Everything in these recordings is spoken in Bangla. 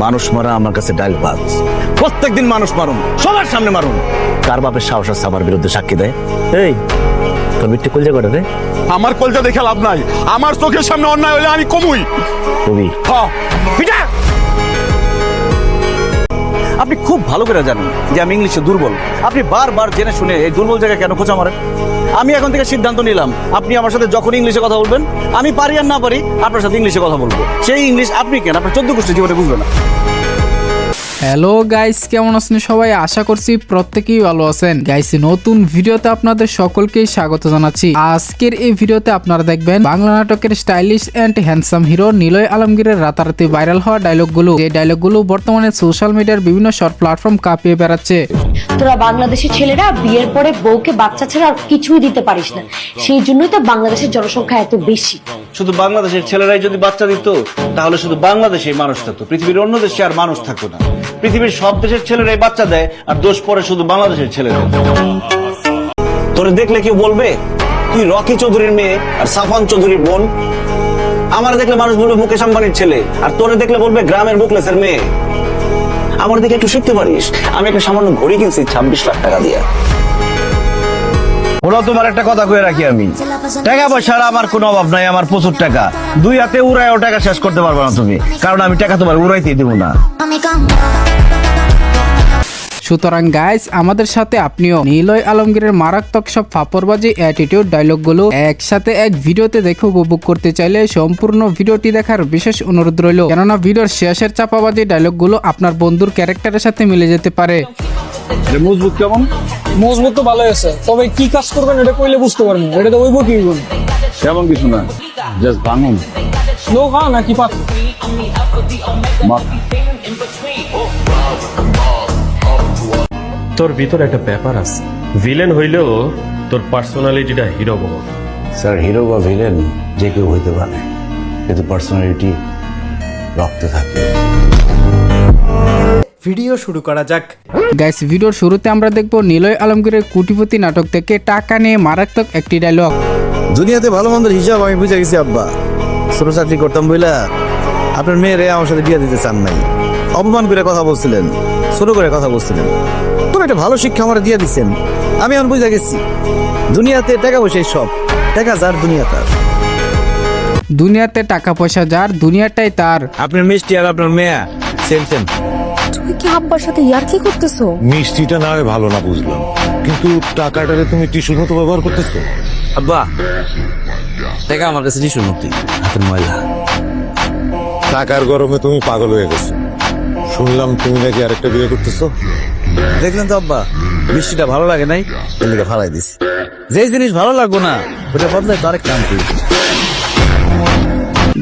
মানুষ মারা আমার কাছে ডাইল ভাত। প্রত্যেকদিন মানুষ মারুন, সবার সামনে মারুন। কার বাপের সাহস আছে আমার বিরুদ্ধে সাক্ষী দেয়? এই তোর বিট্টু কলজা করে রে। আমার কলজা দেখে লাভ নাই, আমার চোখের সামনে অন্যায় হলে আমি কমুই। কবি আপনি খুব ভালো করে জানেন যে আমি ইংলিশে দুর্বল। আপনি বারবার জেনে শুনে এই দুর্বল জায়গায় কেন খোঁচা মারেন? আমি এখন থেকে সিদ্ধান্ত নিলাম, আপনি আমার সাথে যখন ইংলিশে কথা বলবেন, আমি পারি আর না পারি আপনার সাথে ইংলিশে কথা বলবো। সেই ইংলিশ আপনি কেন আপনার 14 গোষ্ঠী জীবনে বুঝবেন না। হ্যালো গাইস, কেমন আছেন সবাই? আশা করছি প্রত্যেকেই ভালো আছেন। গাইস, নতুন ভিডিওতে আপনাদের সকলকেই স্বাগত জানাচ্ছি। আজকের এই ভিডিওতে আপনারা দেখবেন বাংলা নাটকের stylish and handsome hero Niloy আলমগীরের রাতারাতি ভাইরাল হওয়া ডায়লগগুলো। এই ডায়লগগুলো বর্তমানে সোশ্যাল মিডিয়ার বিভিন্ন শর্ট প্ল্যাটফর্ম কাঁপিয়ে বেড়াচ্ছে। তোরা বাংলাদেশের ছেলেরা বিয়ের পরে বউকে বাচ্চা ছাড়া আর কিছুই দিতে পারিস না, সেই জন্যই তো বাংলাদেশের জনসংখ্যা এত বেশি। শুধু বাংলাদেশের ছেলেরাই যদি বাচ্চা দিত, তাহলে শুধু বাংলাদেশেই মানুষ থাকতো, পৃথিবীর অন্য দেশে আর মানুষ থাকতো না। পৃথিবীর সব দেশের ছেলেরাই বাচ্চা দেয়, আর দোষ পড়ে শুধু বাংলাদেশের ছেলেরা। তোরে দেখলে কেউ বলবে তুই রকি চৌধুরীর মেয়ে আর সাফান চৌধুরীর বোন? আমার দেখলে মানুষ বলবে মুকেশ আম্বানির ছেলে, আর তোরে দেখলে বলবে গ্রামের বুকলেসের মেয়ে। আমার দিকে একটু শিখতে পারিস, আমি একটা সামান্য ঘড়ি কিনছি 26 লাখ টাকা দিয়ে। ওরা তোমার একটা কথা কয়ে রাখি, আমি টাকা পয়সার আমার কোনো অভাব নাই, আমার প্রচুর টাকা। দুই হাতে উড়ায়ও টাকা শেষ করতে পারবে না তুমি, কারণ আমি টাকা তোমার উড়াইতেই দেবো না। সুতরাং গাইস, আমাদের সাথে আপনিও নিলয় আলমগীরের মারাত্মক সব ফাপড়বাজি অ্যাটিটিউড ডায়লগগুলো একসাথে এক ভিডিওতে দেখে উপভোগ করতে চাইলে সম্পূর্ণ ভিডিওটি দেখার বিশেষ অনুরোধ রইল, কেননা ভিডিওর শেষের চাপাবাজি ডায়লগগুলো আপনার বন্ধুর ক্যারেক্টারের সাথে মিলে যেতে পারে। মজবুত কেমন? মজবুত তো ভালো আছে, তবে কি কাজ করবেন এটা কইলে বুঝতে পারবেন। এটা তো ওইব কি তেমন কিছু না, জাস্ট ভাঙুন লোক নাকি পাথর। তোর ভিতর একটা ব্যাপার আছে, ভিলেন হইলেও তোর পার্সোনালিটিটা হিরো বল। স্যার, হিরো বা ভিলেন যে কেউ হইতে পারে, কিন্তু পার্সোনালিটি রক্তে থাকে। ভিডিও শুরু করা যাক। গাইস, ভিডিওর শুরুতে আমরা দেখব নিলয় আলমগীরের কোটিপতি নাটক থেকে টাকা নিয়ে মারাত্মক একটি ডায়লগ। দুনিয়াতে ভালো মন্দের হিসাব আমি বুঝে গেছি আব্বা। ছোট চাকরি করতাম বইলা আপনার মেয়েরে আমার সাথে বিয়ে দিতে চান নাই, অপমান করে কথা বলছিলেন, ছোট করে কথা বলছিলেন। তবে একটা ভালো শিক্ষা আমার দিয়ে দিচ্ছেন, আমি এখন বুঝে গেছি দুনিয়াতে টাকা পয়সা সব, টাকা যার দুনিয়া তার। দুনিয়াতে টাকা পয়সা যার, দুনিয়াটাই তার। আপনার মিষ্টি আর আপনার মেয়া সেম সেম। তুমি কি আব্বার সাথে ইয়ার্কি করতেছো? মিষ্টিটা না হয় ভালো না বুঝলাম, কিন্তু টাকাটারে তুমি টিস্যুর মতো ব্যবহার করতেছো। আব্বা, টাকা আমার কাছে টিস্যুর মতোই, হাতের ময়লা। টাকার গরমে তুমি পাগল হয়ে গেছো, শুনলাম তুমি নাকি আরেকটা বিয়ে করতেছো। দেখলেন তো আব্বা, মিষ্টিটা ভালো লাগে নাই, এদিকে ফালাই দিস। যেই জিনিস ভালো লাগবো না ওটা বদলায় তো আরেক নাম তুই।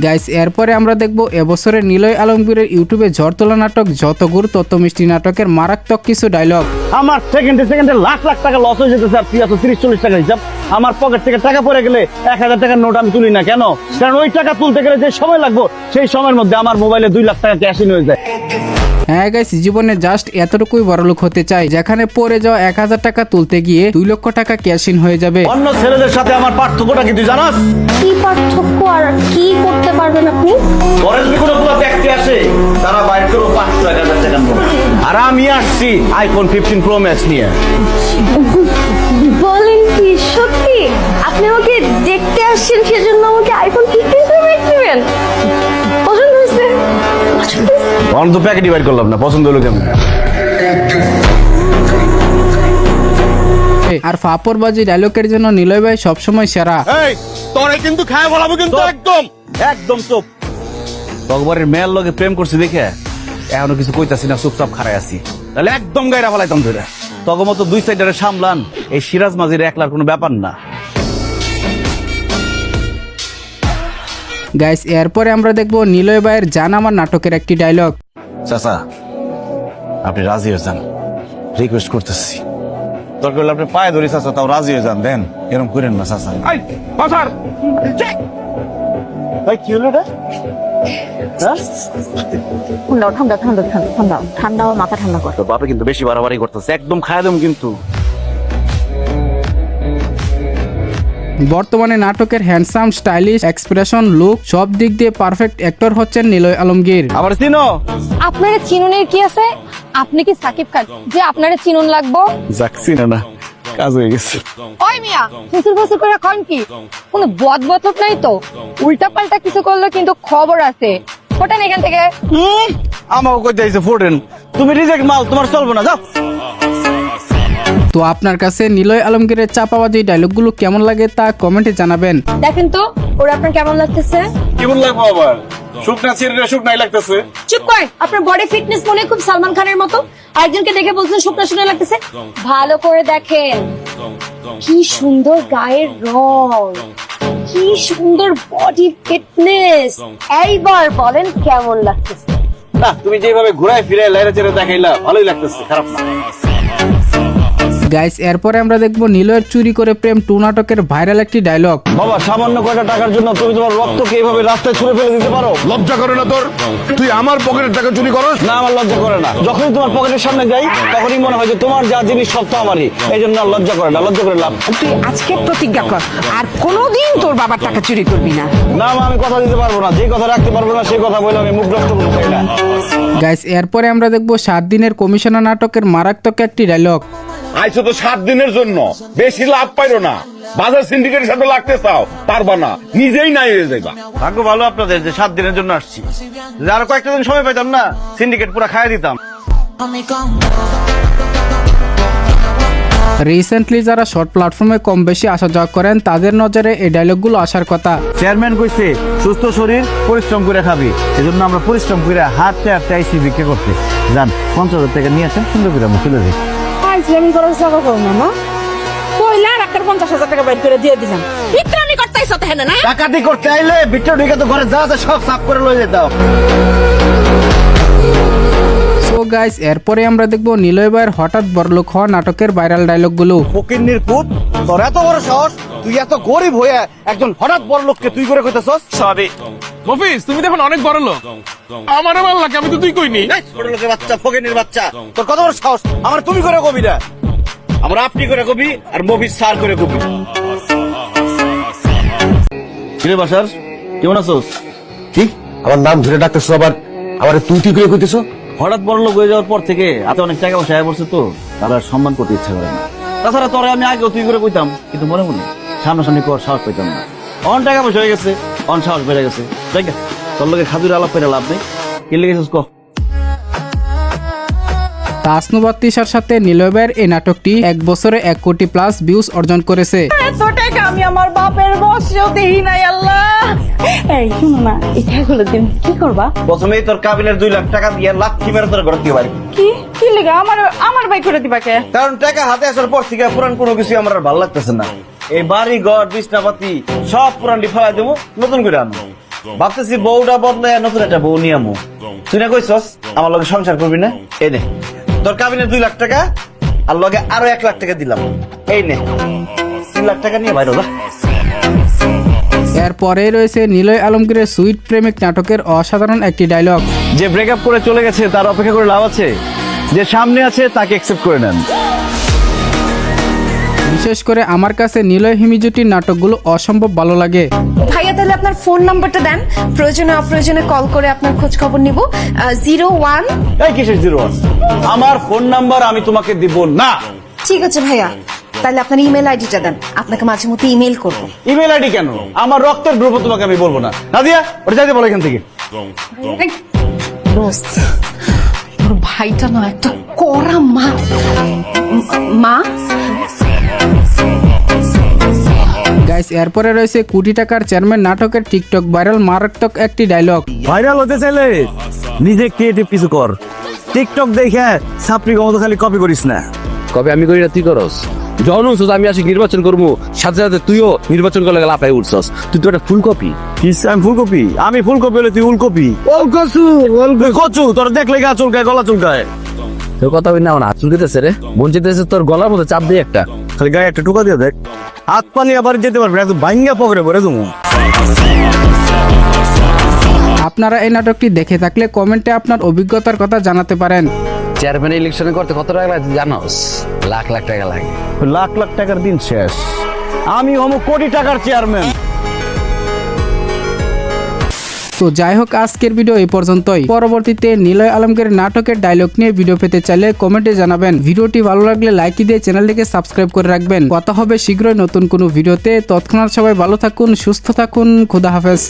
গাইস, এরপরে আমরা দেখব এবছরের নিলয় আলমগীরের ইউটিউবে ঝড় তোলা নাটক যত গুড় তত মিষ্টি নাটকের মারাত্মক কিছু ডায়লগ। আমার সেকেন্ডে সেকেন্ডে লাখ লাখ টাকা লস হয়ে যেতে স্যার। 30-40 টাকা হিসাব। আমার পকেট থেকে টাকা পড়ে গেলে 1000 টাকার নোট আমি তুলি না কেন? কারণ ওই টাকা তুলতে গেলে যে সময় লাগবে, সেই সময়ের মধ্যে আমার মোবাইলে 2 লাখ টাকা ক্যাশ ইন হয়ে যায়। হ্যাঁ গাইস, জীবনে জাস্ট এতটুকুই বড়লোক হতে চাই, যেখানে পড়ে যাওয়া 1000 টাকা তুলতে গিয়ে 2 লক্ষ টাকা ক্যাশ ইন হয়ে যাবে। অন্য ছেলেদের সাথে আমার পার্থক্যটা কি তুই জানাস? কি পার্থক্য আর কি করতে পারবেন আপনি? পরে যদি কোনো পুরো দেখতে আসে, তারা বাইরে করো 500-1000 টাকার নোট। আর আমি আসছি আইফোন 15 প্রো ম্যাক্স নিয়ে। বলেন কি সত্যি? আপনি আমাকে দেখতে আসছেন, সেজন্য আমাকে আইফোন 15 প্রো ম্যাক্স দিবেন? পছন্দ হয়েছে? অন তো প্যাকেটই বাইর করলাম না, পছন্দ হলো কেমন? আর ফাপড়বাজি ডায়লগের জন্য নিলয় ভাই সবসময় সেরা। এই তোরে কিন্তু খায় বলাবো কিন্তু একদম একদম চুপ। তকবরের মেয়ের লগে প্রেম করছি দেখে এখনো কিছু কইতাছি না, চুপচাপ খাড়াই আছি। তাহলে একদম গাইরা ফেলাইতাম ধরে। তগমতো 2 সাইডারে সামলান, এই সিরাজ মাঝির একলার কোনো ব্যাপার না। গাইস, এরপরে আমরা দেখব নিলয় ভাইয়ের জান আমার নাটকের একটি ডায়লগ। চাচা, আপনি রাজি হয়ে যান, রিকোয়েস্ট করতেছি। দরকার হলে আপনি পায়ে ধরি চাচা, তাও রাজি হয়ে যান। দেন, এরকম করেন না চাচা। ভাই কি হলো রে? ঠান্ডা ঠান্ডা ঠান্ডা ঠান্ডা ঠান্ডা ঠান্ডা, মাথা ঠান্ডা কর। তো বাপে কিন্তু বেশি বাড়াবাড়ি করতেছে, একদম খায় দেব কিন্তু। বর্তমানে নাটকের হ্যান্ডসাম, স্টাইলিশ, এক্সপ্রেশন, লুক সব দিক দিয়ে পারফেক্ট অ্যাক্টর হচ্ছেন নিলয় আলমগীর। আমার চিনো আপনারা চিনুনের কি আছে? আপনি কি সাকিব খান যে আপনারা চিনুন লাগবো? যাচ্ছি না কাজ হয়ে গেছে। ওই মিয়া ফুসুর করে কন কি? কোনো বদবতক নাই তো? উল্টা পাল্টা কিছু করলে কিন্তু খবর আছে। ওঠেন এখান থেকে। আমাকে কই দিয়েছে ফোটেন, তুমি রিজেক্ট মাল, তোমার চলবে না, যাও। তো আপনার কাছে নিলয় আলমগীরের চাপাবাজি ডায়লগগুলো কেমন লাগে তা কমেন্টে জানাবেন। দেখেন তো ওরা আপনার কেমন লাগতেছে? কেমন লাগবো আবার? শুকনা ছেড়ে শুকনাই লাগতেছে। চুপ কর, আপনার বডি ফিটনেস মনে হয় খুব সালমান খানের মতো। আরেকজনকে দেখে বলছেন শুকনা লাগতেছে। ভালো করে দেখেন, কি সুন্দর গায়ের রং, কি সুন্দর বডি ফিটনেস। এইবার বলেন কেমন লাগতেছে? না, তুমি যেভাবে ঘুরায় ফিরে লাইরা চেড়ে দেখাইলা, ভালোই লাগতেছে, খারাপ না। গাইস, এরপরে আমরা দেখবো নিলয়ের চুরি করে প্রেম 2 নাটকের ভাইরাল একটি ডায়লগ। বাবা, সামান্য কয়টা টাকার জন্য তুমি তোমার রক্তকে এইভাবে রাস্তায় ছুড়ে ফেলে দিতে পারো? লজ্জা করে না তোর? তুই আমার পকেটের টাকা চুরি করস? না, আমার লজ্জা করে না। যখনই তোমার পকেটের সামনে যাই তখনই মনে হয় যে তোমার যা জিনিস সব তো আমারই। এই জন্য আর লজ্জা করে না, লজ্জা করে লাভ। তুই আজকে প্রতিজ্ঞা কর আর কোনোদিন তোর বাবার টাকা চুরি করবি না। না মা, আমি কথা দিতে পারবো না। যে কথা রাখতে পারবো না সেই কথা বলে আমি মুখ নষ্ট করতে চাই না। গাইস, এরপরে আমরা দেখবো 7 দিনের কমিশনার নাটকের মারাত্মক একটি ডায়লগ। আইসো তো 7 দিনের জন্য, বেশি লাভ পাইরো না। বাজার সিন্ডিকেটের সাথে লাগতে চাও, পারবা না, নিজেই নাই হয়ে যাইবা। ভাগ্য ভালো আপনাদের যে 7 দিনের জন্য আসছি। যদি আরো কয়েকটা দিন সময় পাইতাম না, সিন্ডিকেট পুরো খাইয়ে দিতাম। রিসেন্টলি যারা শর্ট প্ল্যাটফর্মে কম বেশি আসা যাওয়া করেন তাদের নজরে এই ডায়লগগুলো আসার কথা। চেয়ারম্যান কইছে সুস্থ শরীর পরিশ্রম করে খাবি। এজন্য আমরা পরিশ্রম করে হাঁটতে হাঁটতে আইসি বিক্রি করতে। যান, 50,000 টাকা নিয়ে আসেন, সুন্দর করে আমি তুলে দিই। আমি করার চাকা করো না মা, কইলা রাখার 50,000 টাকা বাইর করে দিয়ে দিলাম। বিক্রমি করতেই সাথে হেনা না ডাকাতি করতে আইলে ভিতরে ঢুকে তো ঘরে যা আছে সব সাফ করে লয়ে যেতাম। সো গাইস, এরপরে আমরা দেখবো নিলয় ভাইয়ের হঠাৎ বড়লোক হওয়া নাটকের ভাইরাল ডায়লগগুলো। ফকিন্নির পুত, তোর এত বড় সাহস, তুই এত গরিব হয়ে একজন হঠাৎ বড় লোককে তুই করে কইতাছস? সরি মফিজ, তুমি দেখুন অনেক বড় লোক। আমার ভালো লাগে, আমি তো তুই কইনি। ছোট লোকের বাচ্চা, ফকিন্নির বাচ্চা, তোর কত বড় সাহস আমার তুমি করে কবি না? আমরা আপনি করে কবি আর মফিজ স্যার করে কবি। কিরে বাসার, কেমন আছোস? কি আমার নাম ধরে ডাকতেছ? আবার আমার তুই তুই করে কইতেছ? হঠাৎ বড় লোক হয়ে যাওয়ার পর থেকে হাতে অনেক টাকা পয়সা আয় পড়ছে তো, তারা আর সম্মান করতে ইচ্ছা করে না। তাছাড়া তোরে আমি আগেও তুই করে কইতাম, কিন্তু মনে মনে সামনাসামনি কর সাহস পাইতাম না। অন টাকা পয়সা হয়ে গেছে, অন সাহস বেড়ে গেছে। তাই না? তোর লোকে খাজুর আলাপ করে লাভ নেই। কি লেগেছিস ক? তাসনুবাত তিশার সাথে নিলয় ভাইয়ের এই নাটকটি 1 বছরে 1 কোটি প্লাস ভিউজ অর্জন করেছে। এত টাকা আমি আমার বাপের বসেও দেই নাই আল্লাহ। এই শুনো না, এই টাকাগুলো দিন কি করবা? প্রথমেই তোর কাবিনের 2 লাখ টাকা দিয়ে লাথি মেরে তোর ঘর দিয়ে বাড়ি। কি কি লাগা আমার ভাই করে দিবা কে? কারণ টাকা হাতে আসার পর থেকে পুরান কোনো কিছু আমার আর ভালো লাগতেছে না। এই বাড়ি ঘর বিছনাপাতি সব পুরানটি ফেলাই দেবো, নতুন করে আনবো। ভাবতেছি বউটা বদলায় নতুন একটা বউ নিয়ে আমো। তুই না কইছস আমার লগে সংসার করবি না? এই নে তোর কাবিনের 2 লাখ টাকা, আর লগে আরো 1 লাখ টাকা দিলাম। এই নে 3 লাখ টাকা নিয়ে বাইরে যা। এরপরে রয়েছে নিলয় আলমগীরের সুইট প্রেমিক নাটকের অসাধারণ একটি ডায়লগ। যে ব্রেকআপ করে চলে গেছে তার অপেক্ষা করে লাভ আছে? যে সামনে আছে তাকে অ্যাকসেপ্ট করে নেন। বিশেষ করে আমার কাছে নিলয় হিমি জুটির নাটকগুলো অসম্ভব ভালো লাগে। ভাইয়া তাহলে আপনার ফোন নাম্বারটা দেন, প্রয়োজনে অপ্রয়োজনে কল করে আপনার খোঁজ খবর নিব। 01। এই কিসের 01? আমার ফোন নাম্বার আমি তোমাকে দিব না। ঠিক আছে ভাইয়া, তাহলে আপনার ইমেল আইডিটা দেন, আপনাকে মাঝে মধ্যে ইমেল করব। ইমেল আইডি কেন? আমার রক্তের গ্রুপ তোমাকে আমি বলবো না। নাদিয়া, ওটা যাইতে বলো এখান থেকে। দোস্ত, তোর ভাইটা না একটা কড়া মা। মা গাইস, এরপরে রয়েছে কোটি টাকার চেয়ারম্যান নাটকের টিকটক ভাইরাল মারাত্মক একটি ডায়লগ। ভাইরাল হতে চাইলে নিজে ক্রিয়েটিভ কিছু কর। টিকটক দেখে সাপড়ি মতো খালি কপি করিস না। কবে আমি করি না তুই করস? যখন উঠছস আমি আসি নির্বাচন করবো, সাথে সাথে তুইও নির্বাচন করলে লাফাই উঠছস। তুই তো একটা ফুলকপি। আমি ফুলকপি? আমি ফুলকপি হলে তুই উলকপি। কচু তোর দেখলে গা চুলকায়, গলা চুলকায়। তোর কথা বলি না, আমার হাত চুলকেতেছে রে, মন চেতেছে তোর গলার মধ্যে চাপ দিয়ে একটা। খালি গায়ে একটা টুকা দিয়ে দেখ, হাত পানি আবার যেতে পারবে, একদম ভাঙ্গা পকড়ে পড়ে তুমি। আপনারা এই নাটকটি দেখে থাকলে কমেন্টে আপনার অভিজ্ঞতার কথা জানাতে পারেন। চেয়ারম্যান ইলেকশনে করতে কত টাকা লাগে জানোস? লাখ লাখ টাকা লাগে। লাখ লাখ টাকার দিন শেষ। আমি হম কোটি টাকার চেয়ারম্যান। তো যাই হোক, আজকের ভিডিও এই পর্যন্তই। পরবর্তীতে নিলয় আলমগীর নাটকের ডায়লগ নিয়ে ভিডিও পেতে চাইলে কমেন্টে জানাবেন। ভিডিওটি ভালো লাগলে লাইক দিয়ে চ্যানেলটিকে সাবস্ক্রাইব করে রাখবেন। কথা হবে শীঘ্রই নতুন কোনো ভিডিওতে। তৎক্ষণাৎ সবাই ভালো থাকুন, সুস্থ থাকুন, খোদা হাফেজ।